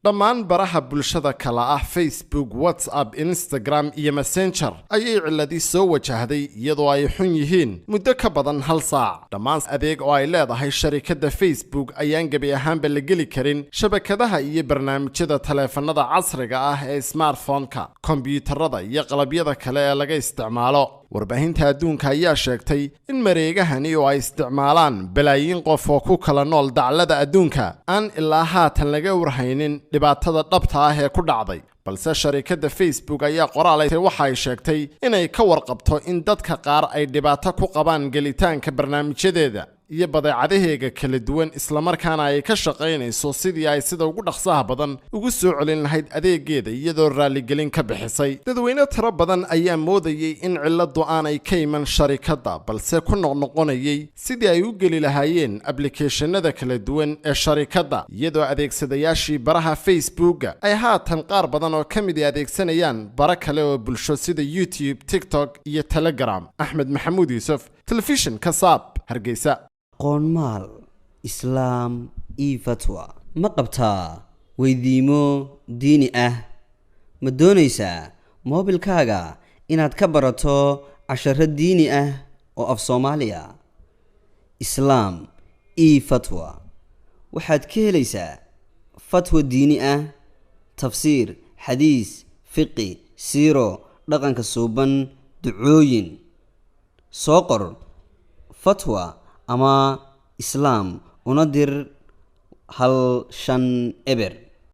dhammaan baraha bulshada kala ah Facebook, WhatsApp, Instagram iyo Messenger ayay ciladii soo wajahday iyadoo ay xun yihiin muddo ka badan hal saac. dhammaan adeeg oo ay leedahay sharikadda Facebook ayaan gabi ahaanba la geli karin shabakadaha iyo barnaamijyada taleefanada casriga ah ee smartphone-ka, kombiyuutarada iyo qalabyada kale ee laga isticmaalo. warbaahinta adduunka ayaa sheegtay in mareegahani oo ay isticmaalaan balaayiin qof oo ku kala nool dacallada adduunka aan ilaa haatan laga warhaynin dhibaatada dhabta ah ee ku dhacday. balse sharikadda Facebook ayaa qoraalaytay waxa ay sheegtay inay ka warqabto in dadka qaar ay dhibaato ku qabaan gelitaanka barnaamijyadeeda iyo badeecadaheega kala duwan, islamarkaana ay ka shaqaynayso sidii ay sida ugu dhaqsaha badan ugu soo celin lahayd adeegeeda iyadoo raaligelin ka bixisay. dadweyne tiro badan ayaa moodayay in ciladu aanay ka iman sharikadda, balse ku noqnoqonayay sidii ay u geli lahaayeen ablikeeshanada kala duwan ee sharikadda, iyadoo adeegsadayaashii baraha Facebooka ay haatan qaar badan oo ka mid adeegsanayaan bara kale oo bulsho sida YouTube, TikTok iyo Telegram. Axmed Maxamuud Yuusuf, Telefishinka Saab, Hargeysa. qoonmaal islaam io fatwa ma qabtaa weydiimo diini ah? ma doonaysaa moobilkaaga inaad ka barato casharo diini ah oo af soomaaliya? islaam io fatwa waxaad ka helaysaa fatwa diini ah, tafsiir, xadiis, fiqi, siiro, dhaqanka suuban, ducooyin. soo qor fatwa ama islaam una dir 150 eber.